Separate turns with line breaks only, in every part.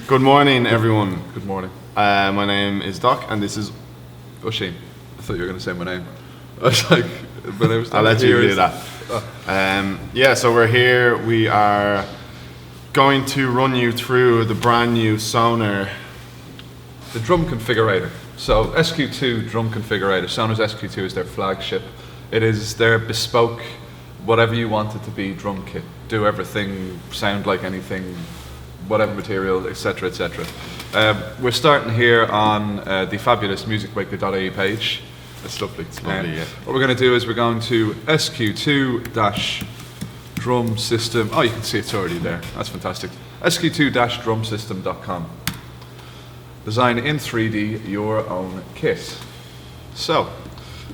Good morning, everyone.
Good morning.
My name is Doc, and this is
Oisin. I thought you were going to say my name. I was like, my name's Doc.
I'll let you do that. Yeah, so we're here. We are going to run you through the brand new Sonor.
The Drum Configurator. So SQ2 Drum Configurator. Sonor's SQ2 is their flagship. It is their bespoke, whatever you want it to be, drum kit. Do everything, sound like anything, whatever material, etc., etc. We're starting here on the fabulous musicmaker.ie page. It's lovely.
It's lovely, yeah.
What we're going to do is we're going to SQ2 Drum System. Oh, you can see it's already there. That's fantastic. SQ2-drumsystem.com. Design in 3D your own kit. So,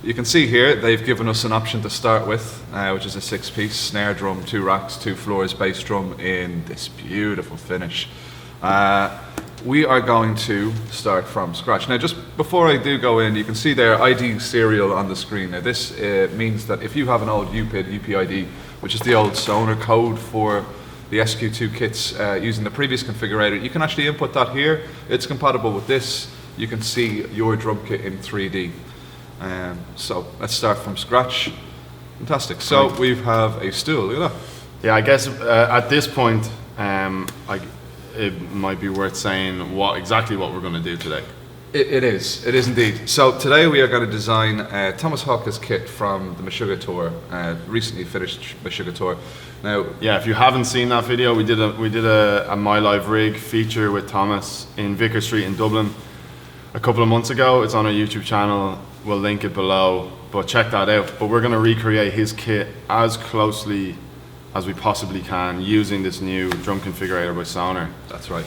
you can see here they've given us an option to start with, which is a 6-piece snare drum, 2 racks, 2 floors, bass drum in this beautiful finish. We are going to start from scratch. Now, just before I do go in, you can see their ID serial on the screen. Now, this means that if you have an old UPID, which is the old Sonor code for the SQ2 kits using the previous configurator, you can actually input that here. It's compatible with this. You can see your drum kit in 3D. So let's start from scratch. Fantastic. So we have a stool. Look at that.
Yeah, I guess at this point, it might be worth saying exactly what we're going to do today.
It is indeed. So today we are going to design Tomas Haake's kit from the Meshuggah tour, recently finished Meshuggah tour. Now,
yeah, if you haven't seen that video, we did a My Live Rig feature with Thomas in Vicar Street in Dublin a couple of months ago. It's on our YouTube channel. We'll link it below, but check that out. But we're going to recreate his kit as closely as we possibly can using this new drum configurator by Sonor.
That's right.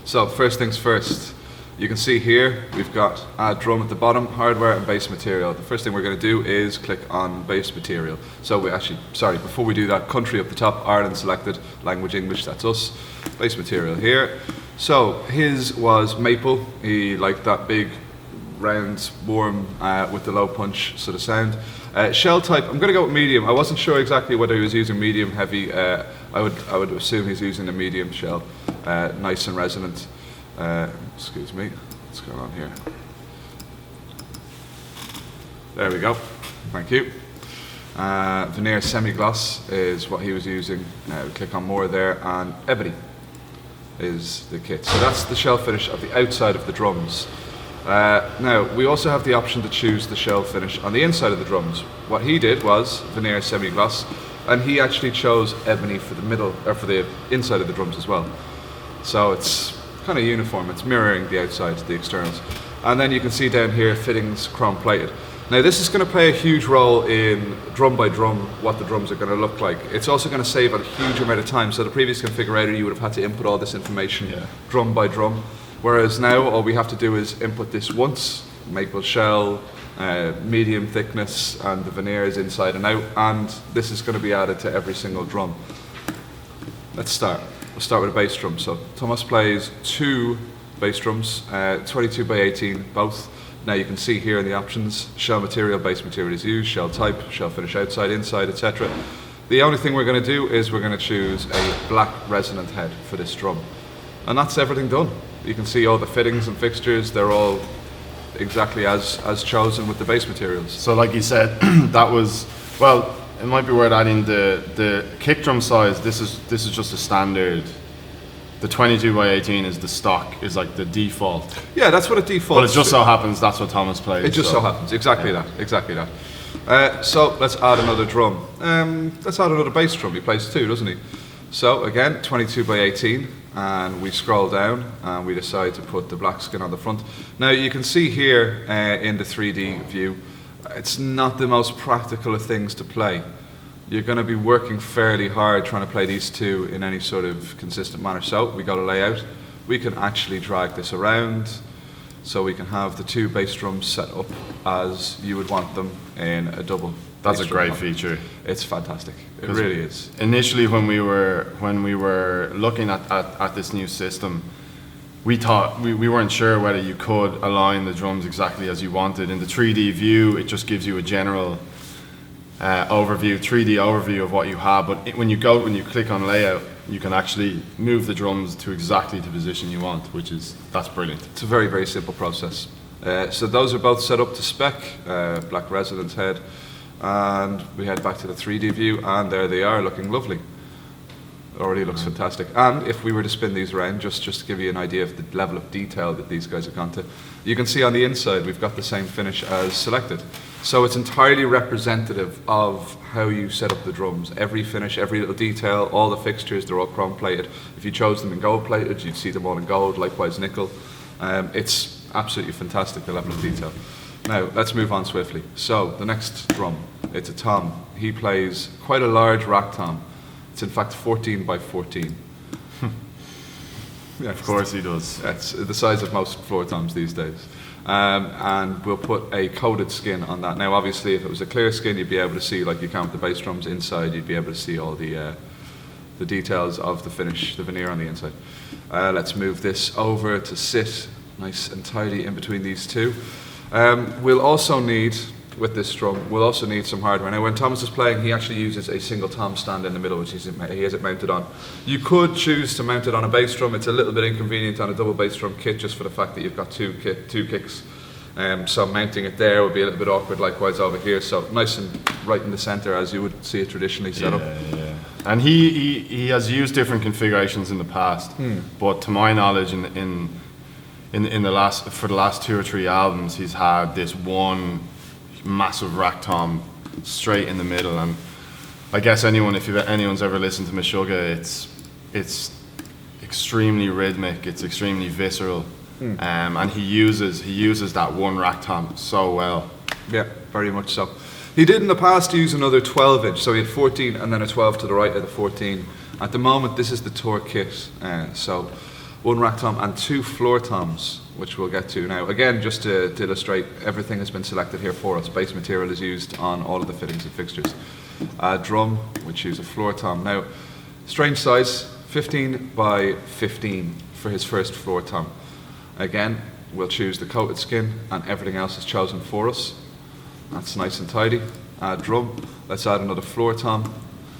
So first things first. You can see here we've got add drum at the bottom, hardware and bass material. The first thing we're going to do is click on bass material. So before we do that, country up the top, Ireland selected, language English, that's us. Bass material here. So his was maple. He liked that big, round, warm, with the low punch sort of sound. Shell type, I'm going to go with medium. I wasn't sure exactly whether he was using medium, heavy. I would assume he's using a medium shell, nice and resonant. Excuse me, what's going on here? There we go, thank you. Veneer semi-gloss is what he was using. We click on more there, and ebony is the kit. So that's the shell finish of the outside of the drums. Now, we also have the option to choose the shell finish on the inside of the drums. What he did was veneer semi-gloss, and he actually chose ebony for the middle, or for the inside of the drums as well. So it's kind of uniform, it's mirroring the outside, the externals. And then you can see down here, fittings chrome plated. Now this is going to play a huge role in drum by drum, what the drums are going to look like. It's also going to save a huge amount of time. So the previous configurator, you would have had to input all this information drum by drum. Whereas now, all we have to do is input this once, maple shell, medium thickness, and the veneer is inside and out, and this is going to be added to every single drum. Let's start. We'll start with a bass drum. So Thomas plays 2 bass drums, 22 by 18, both. Now you can see here in the options, shell material, bass material is used, shell type, shell finish outside, inside, etc. The only thing we're going to do is we're going to choose a black resonant head for this drum. And that's everything done. You can see all the fittings and fixtures, they're all exactly as chosen with the base materials.
So like you said, that was, well, it might be worth adding the kick drum size. This is just a standard. The 22 by 18 is the stock, is like the default.
Yeah, that's what it defaults.
But it just so happens that's what Thomas plays.
It just so happens, exactly that. So let's add another drum. Let's add another bass drum. He plays 2, doesn't he? So again, 22 by 18. And we scroll down and we decide to put the black skin on the front. Now you can see here in the 3D view, it's not the most practical of things to play. You're going to be working fairly hard trying to play these 2 in any sort of consistent manner. So we got a layout. We can actually drag this around so we can have the 2 bass drums set up as you would want them in a double.
That's a great feature.
It's fantastic. It really is.
Initially, when we were looking at this new system, we thought we weren't sure whether you could align the drums exactly as you wanted. In the 3D view, it just gives you a general 3D overview of what you have. But when you click on layout, you can actually move the drums to exactly the position you want, that's brilliant.
It's a very, very simple process. So those are both set up to spec, black resonance head, and we head back to the 3D view, and there they are, looking lovely. Already looks fantastic. And if we were to spin these around, just to give you an idea of the level of detail that these guys have gone to, you can see on the inside we've got the same finish as selected. So it's entirely representative of how you set up the drums. Every finish, every little detail, all the fixtures, they're all chrome plated. If you chose them in gold plated, you'd see them all in gold, likewise nickel. It's absolutely fantastic, the level of detail. Now, let's move on swiftly. So, the next drum, it's a tom. He plays quite a large rack tom. It's in fact 14 by 14.
Yeah, of course he does.
It's the size of most floor toms these days. And we'll put a coated skin on that. Now, obviously, if it was a clear skin, you'd be able to see, like you can with the bass drums inside, you'd be able to see all the details of the finish, the veneer on the inside. Let's move this over to sit nice and tidy in between these two. We'll also need, with this drum, we'll also need some hardware. Now, when Thomas is playing, he actually uses a single tom stand in the middle, which he has it mounted on. You could choose to mount it on a bass drum. It's a little bit inconvenient on a double bass drum kit, just for the fact that you've got two kicks. So mounting it there would be a little bit awkward, likewise over here. So nice and right in the center, as you would see it traditionally set up.
Yeah. And he has used different configurations in the past, but to my knowledge, for the last 2 or 3 albums, he's had this one massive rack tom straight in the middle. And I guess anyone's ever listened to Meshuggah, it's extremely rhythmic, it's extremely visceral, and he uses that one rack tom so well.
Yeah, very much so. He did in the past use another 12-inch, so he had 14 and then a 12 to the right of the 14. At the moment, this is the tour kit, so one rack tom and 2 floor toms, which we'll get to now. Again, just to illustrate, everything has been selected here for us. Base material is used on all of the fittings and fixtures. Drum, we choose a floor tom. Now, strange size, 15 by 15 for his first floor tom. Again, we'll choose the coated skin, and everything else is chosen for us. That's nice and tidy. Drum, let's add another floor tom.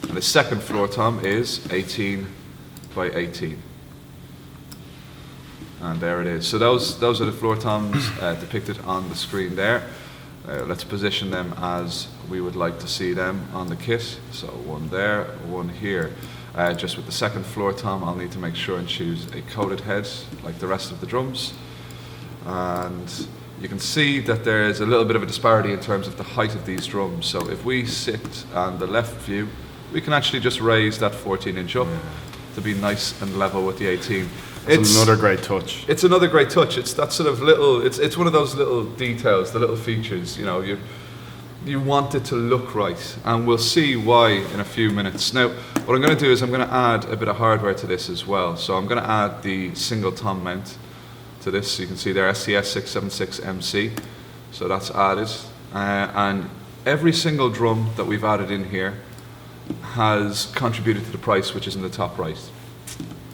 And the second floor tom is 18 by 18. And there it is. So those are the floor toms depicted on the screen there. Let's position them as we would like to see them on the kit. So one there, one here. Just with the second floor tom, I'll need to make sure and choose a coated head like the rest of the drums. And you can see that there is a little bit of a disparity in terms of the height of these drums. So if we sit on the left view, we can actually just raise that 14-inch up to be nice and level with the 18.
It's another great touch.
It's another great touch. It's that sort of little, it's one of those little details, the little features, you want it to look right, and we'll see why in a few minutes. Now, what I'm going to do is I'm going to add a bit of hardware to this as well. So I'm going to add the single tom mount to this. So you can see there, SCS676MC. So that's added. And every single drum that we've added in here has contributed to the price, which is in the top right.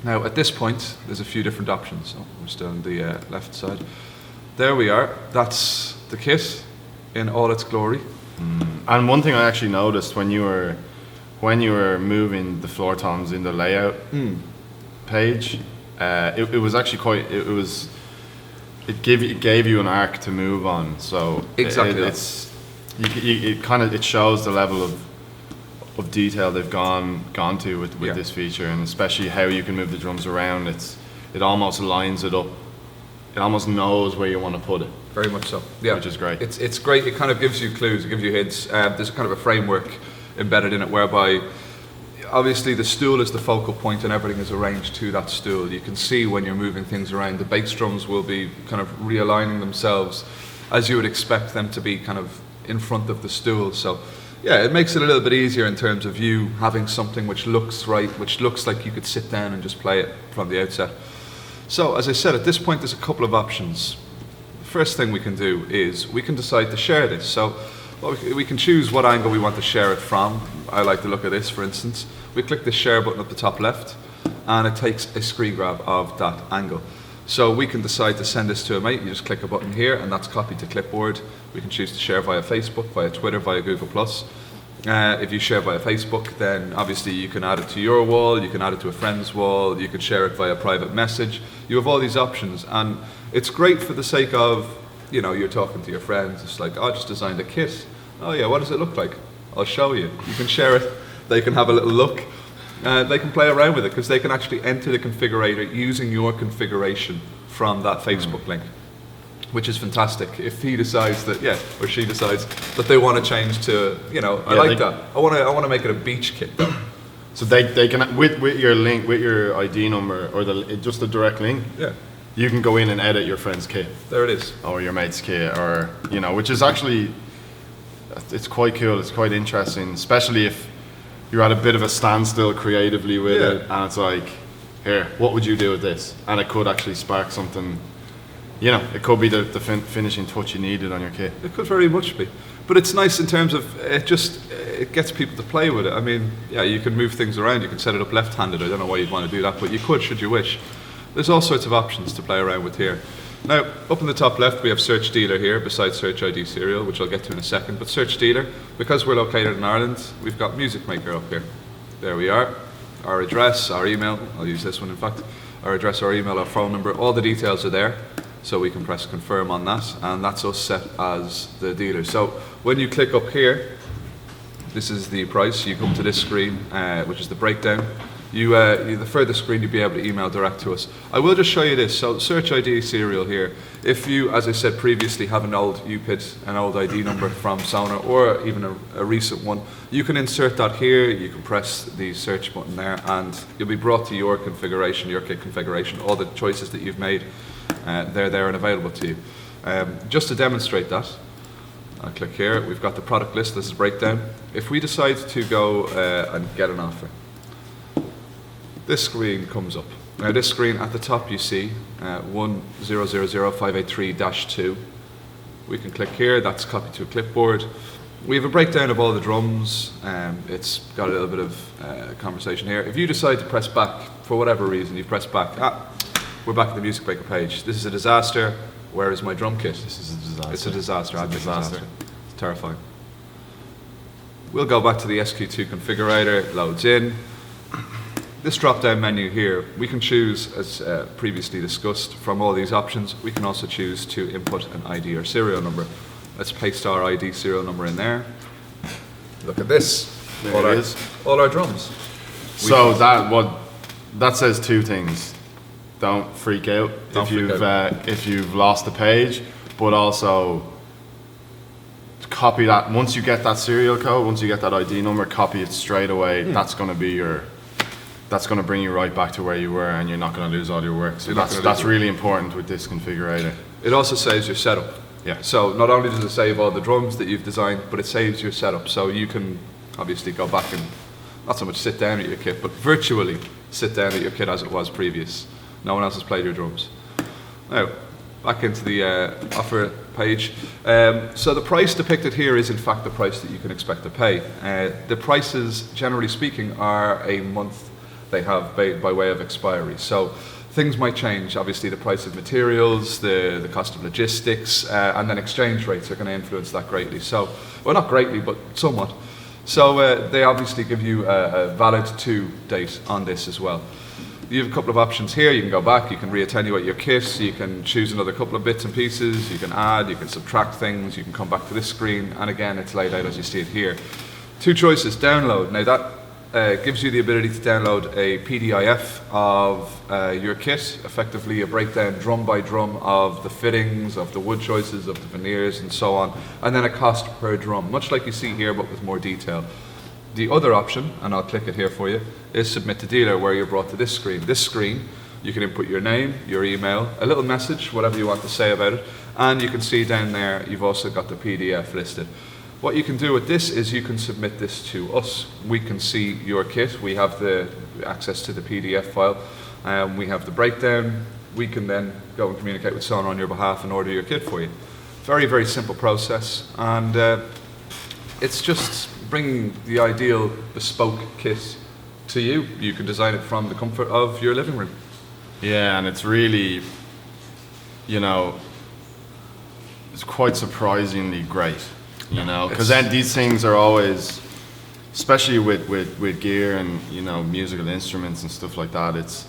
Now, at this point, there's a few different options. So we're still on the left side. There we are. That's the kit in all its glory.
And one thing I actually noticed when you were moving the floor toms in the layout page, it was actually quite. It gave you an arc to move on. So
exactly,
it shows the level of detail they've gone to with this feature, and especially how you can move the drums around. It almost lines it up. It almost knows where you want to put it.
Very much so. Yeah,
which is great.
It's great. It kind of gives you clues. It gives you hints. There's kind of a framework embedded in it, whereby obviously the stool is the focal point, and everything is arranged to that stool. You can see when you're moving things around. The bass drums will be kind of realigning themselves as you would expect them to be, kind of in front of the stool. So yeah, it makes it a little bit easier in terms of you having something which looks right, which looks like you could sit down and just play it from the outset. So as I said, at this point there's a couple of options. The first thing we can do is we can decide to share this. So we can choose what angle we want to share it from. I like the look of this, for instance. We click the share button at the top left, and it takes a screen grab of that angle. So we can decide to send this to a mate. You just click a button here, and that's copied to clipboard. We can choose to share via Facebook, via Twitter, via Google+. If you share via Facebook, then obviously you can add it to your wall, you can add it to a friend's wall, you can share it via private message. You have all these options, and it's great for the sake of, you know, you're talking to your friends, it's like, oh, I just designed a kit. Oh yeah, what does it look like? I'll show you. You can share it, they can have a little look, they can play around with it, because they can actually enter the configurator using your configuration from that Facebook link, which is fantastic. If he decides that, or she decides that they want to change to, you know, I like that. I want to make it a beach kit though.
So they can, with your link, with your ID number, or just the direct link, you can go in and edit your friend's kit.
There it is.
Or your mate's kit, or, you know, which is actually, it's quite cool, it's quite interesting, especially if you're at a bit of a standstill creatively with it, and it's like, here, what would you do with this? And it could actually spark something. You know, it could be the finishing touch you needed on your kit.
It could very much be. But it's nice in terms of, it gets people to play with it. I mean, yeah, you can move things around, you can set it up left-handed. I don't know why you'd want to do that, but you could, should you wish. There's all sorts of options to play around with here. Now, up in the top left, we have Search Dealer here, besides Search ID Serial, which I'll get to in a second. But Search Dealer, because we're located in Ireland, we've got Musicmaker up here. There we are. Our address, our email, I'll use this one in fact. Our address, our email, our phone number, all the details are there. So we can press confirm on that, and that's us set as the dealer. So when you click up here, this is the price. You come to this screen, which is the breakdown. The further screen, you'll be able to email direct to us. I will just show you this. So Search ID Serial here. If you, as I said previously, have an old UPID, an old ID number from Sonor, or even a recent one, you can insert that here. You can press the search button there, and you'll be brought to your configuration, your kit configuration, all the choices that you've made. They're there and available to you. Just to demonstrate that, I'll click here. We've got the product list. This is breakdown. If we decide to go and get an offer, this screen comes up. Now this screen at the top you see 1000583-2. We can click here. That's copied to a clipboard. We have a breakdown of all the drums. It's got a little bit of conversation here. If you decide to press back for whatever reason, you press back. We're back at the Musicmaker page. This is a disaster. Where is my drum kit?
This is a disaster.
It's a disaster.
It's a disaster.
It's terrifying. We'll go back to the SQ2 configurator. It loads in. This drop-down menu here, we can choose, as previously discussed, from all these options. We can also choose to input an ID or serial number. Let's paste our ID serial number in there. Look at this. All our drums.
So that says two things. Don't freak out if you've lost the page, but also copy that. Once you get that serial code, once you get that ID number, copy it straight away. That's going to be that's going to bring you right back to where you were, and you're not going to lose all your work. So that's really important with this configurator.
It also saves your setup.
Yeah.
So not only does it save all the drums that you've designed, but it saves your setup. So you can obviously go back and not so much sit down at your kit, but virtually sit down at your kit as it was previous. No one else has played your drums. Now, back into the offer page. So the price depicted here is in fact the price that you can expect to pay. The prices, generally speaking, are a month they have by way of expiry. So things might change. Obviously the price of materials, the cost of logistics, and then exchange rates are going to influence that greatly. So, well, not greatly, but somewhat. So they obviously give you a valid to date on this as well. You have a couple of options here. You can go back, you can reattenuate your kit, you can choose another couple of bits and pieces, you can add, you can subtract things, you can come back to this screen, and again it's laid out as you see it here. Two choices, download. Now that gives you the ability to download a PDF of your kit, effectively a breakdown drum by drum of the fittings, of the wood choices, of the veneers and so on, and then a cost per drum, much like you see here but with more detail. The other option, and I'll click it here for you, is Submit to Dealer, where you're brought to this screen. This screen, you can input your name, your email, a little message, whatever you want to say about it, and you can see down there you've also got the PDF listed. What you can do with this is you can submit this to us. We can see your kit, we have the access to the PDF file, we have the breakdown, we can then go and communicate with Sonor on your behalf and order your kit for you. Very, very simple process, and it's just bringing the ideal bespoke kit to you. You can design it from the comfort of your living room.
Yeah, and it's really, you know, it's quite surprisingly great, you know, because then these things are always, especially with gear and musical instruments and stuff like that.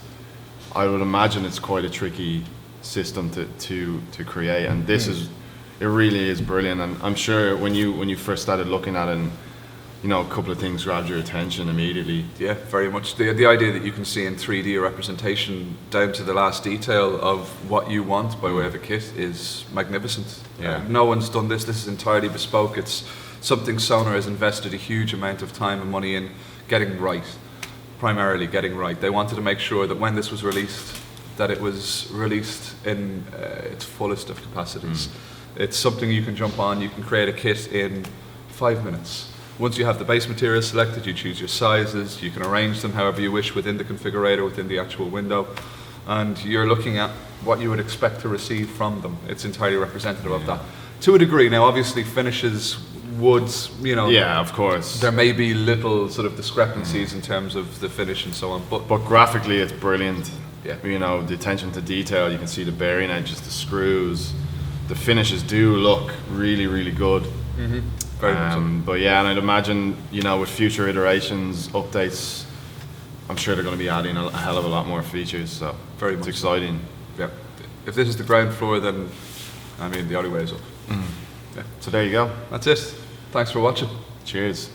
I would imagine it's quite a tricky system to create, and this it really is brilliant. And I'm sure when you first started looking at it, and a couple of things grabbed your attention immediately.
Yeah, very much. The idea that you can see in 3D representation down to the last detail of what you want by way of a kit is magnificent.
Yeah.
No one's done this. This is entirely bespoke. It's something Sonor has invested a huge amount of time and money in getting right, primarily getting right. They wanted to make sure that when this was released, that it was released in its fullest of capacities. It's something you can jump on, you can create a kit in 5 minutes. Once you have the base material selected, you choose your sizes, you can arrange them however you wish within the configurator, within the actual window, and you're looking at what you would expect to receive from them. It's entirely representative of that. To a degree, now obviously finishes, woods,
Yeah, of course.
there may be little sort of discrepancies in terms of the finish and so on, but
But graphically, it's brilliant.
Yeah.
The attention to detail. You can see the bearing edges, the screws. The finishes do look really, really good.
very much so.
But yeah, and I'd imagine, with future iterations, updates, I'm sure they're going to be adding a hell of a lot more features. So
Very
it's
much
exciting.
Yeah. If this is the ground floor, then the only way is up. Yeah.
So there you go.
That's it. Thanks for watching.
Cheers.